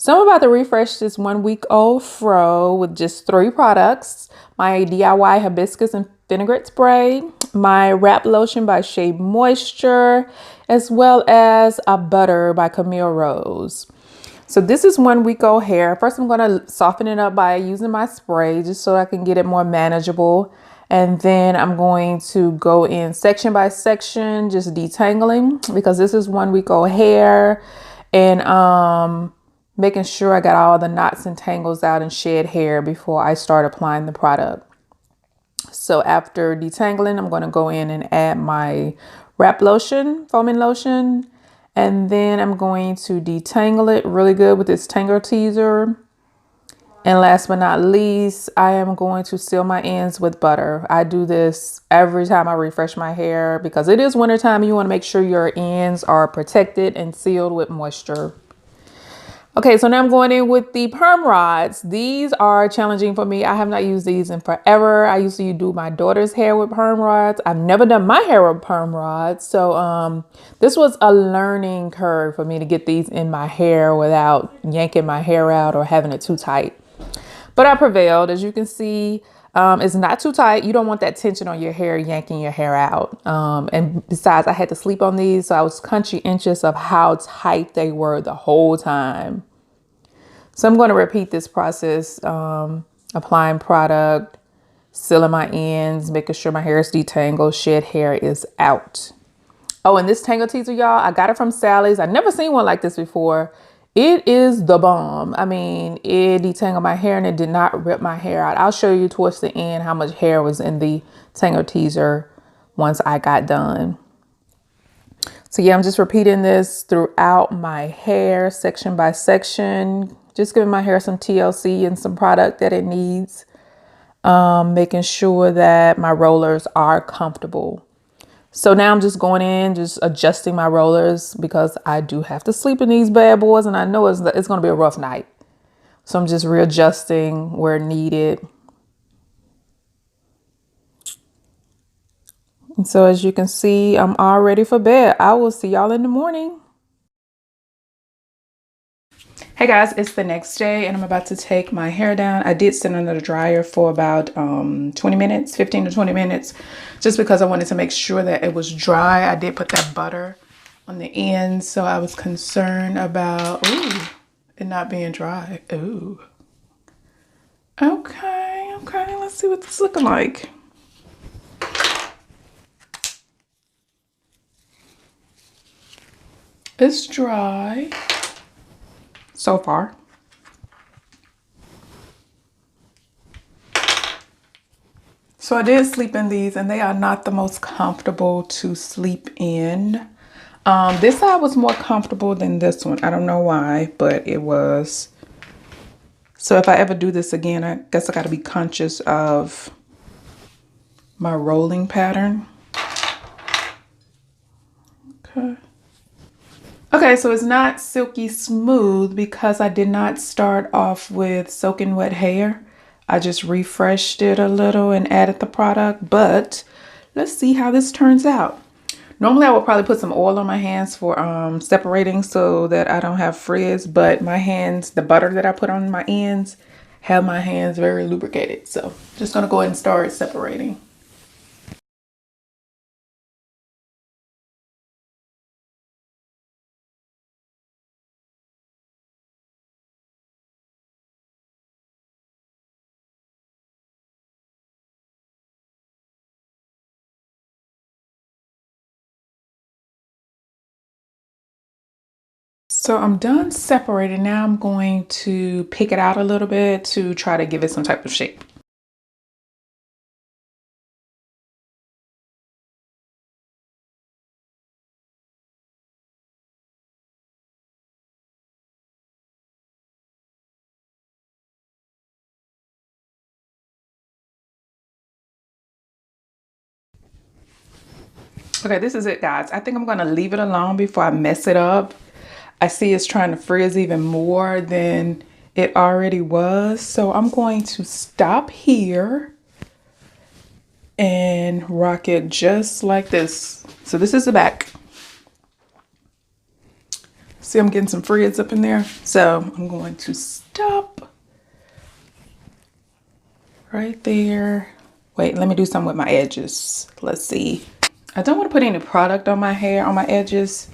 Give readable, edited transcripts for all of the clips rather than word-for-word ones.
So I'm about to refresh this 1-week-old fro with just 3 products. My DIY Hibiscus and Fenugreek spray, my wrap lotion by Shea Moisture, as well as a butter by Camille Rose. So this is 1-week-old hair. First, I'm going to soften it up by using my spray just so I can get it more manageable. And then I'm going to go in section by section, just detangling because this is 1-week-old hair. And making sure I got all the knots and tangles out and shed hair before I start applying the product. So after detangling, I'm going to go in and add my wrap lotion, foaming lotion, and then I'm going to detangle it really good with this Tangle teaser. And last but not least, I am going to seal my ends with butter. I do this every time I refresh my hair because it is wintertime. You want to make sure your ends are protected and sealed with moisture. Okay, so now I'm going in with the perm rods. These are challenging for me. I have not used these in forever. I used to do my daughter's hair with perm rods. I've never done my hair with perm rods. So this was a learning curve for me to get these in my hair without yanking my hair out or having it too tight. But I prevailed. As you can see, it's not too tight. You don't want that tension on your hair, yanking your hair out. And besides, I had to sleep on these, so I was conscientious of how tight they were the whole time. So I'm going to repeat this process, applying product, sealing my ends, making sure my hair is detangled, shed hair is out. Oh, and this Tangle teaser, y'all, I got it from Sally's. I've never seen one like this before. It is the bomb. I mean, it detangled my hair and it did not rip my hair out. I'll show you towards the end how much hair was in the Tangle teaser once I got done. So yeah, I'm just repeating this throughout my hair, section by section, just giving my hair some TLC and some product that it needs. Making sure that my rollers are comfortable. So now I'm just going in, just adjusting my rollers because I do have to sleep in these bad boys and I know it's going to be a rough night. So I'm just readjusting where needed. And so as you can see, I'm all ready for bed. I will see y'all in the morning. Hey guys, it's the next day and I'm about to take my hair down. I did sit under the dryer for about 20 minutes, 15 to 20 minutes, just because I wanted to make sure that it was dry. I did put that butter on the end, so I was concerned about it not being dry. Ooh. Okay, let's see what this is looking like. It's dry so far. So I did sleep in these and they are not the most comfortable to sleep in. This side was more comfortable than this one. I don't know why, but it was. So if I ever do this again, I guess I got to be conscious of my rolling pattern. Okay, so it's not silky smooth because I did not start off with soaking wet hair. I just refreshed it a little and added the product, but let's see how this turns out. Normally I would probably put some oil on my hands for separating so that I don't have frizz, but my hands, the butter that I put on my ends, have my hands very lubricated. So just gonna go ahead and start separating. So I'm done separating. Now I'm going to pick it out a little bit to try to give it some type of shape. Okay, this is it, guys. I think I'm gonna leave it alone before I mess it up. I see it's trying to frizz even more than it already was. So I'm going to stop here and rock it just like this. So this is the back. See, I'm getting some frizz up in there. So I'm going to stop right there. Wait, let me do something with my edges. Let's see. I don't want to put any product on my hair, on my edges.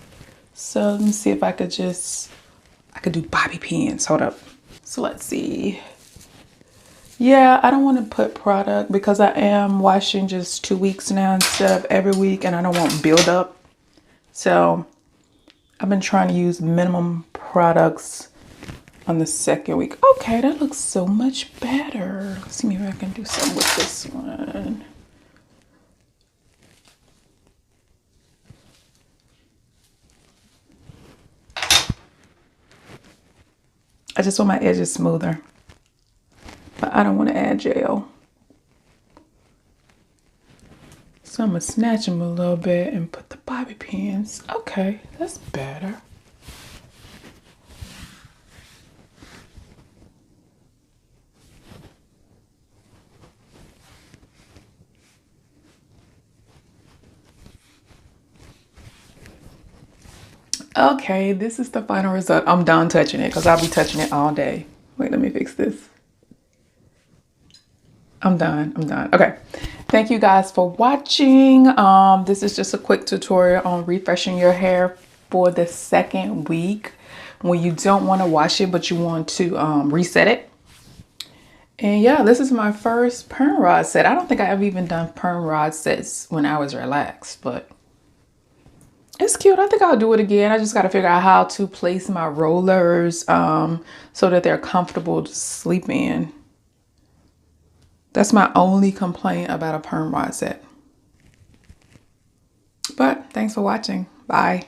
So let me see if I could do bobby pins. Hold up. So let's see. Yeah, I don't want to put product because I am washing just 2 weeks now instead of every week, and I don't want build up. So I've been trying to use minimum products on the second week. Okay, that looks so much better. Let's see, maybe I can do something with this one. I just want my edges smoother, but I don't want to add gel. So I'm gonna snatch them a little bit and put the bobby pins. Okay, that's better. Okay, this is the final result. I'm done touching it because I'll be touching it all day. Wait, let me fix this. I'm done. Okay. Thank you guys for watching. This is just a quick tutorial on refreshing your hair for the second week when you don't want to wash it, but you want to reset it. And yeah, this is my first perm rod set. I don't think I ever even done perm rod sets when I was relaxed, but it's cute. I think I'll do it again. I just got to figure out how to place my rollers so that they're comfortable to sleep in. That's my only complaint about a perm rod set. But thanks for watching. Bye.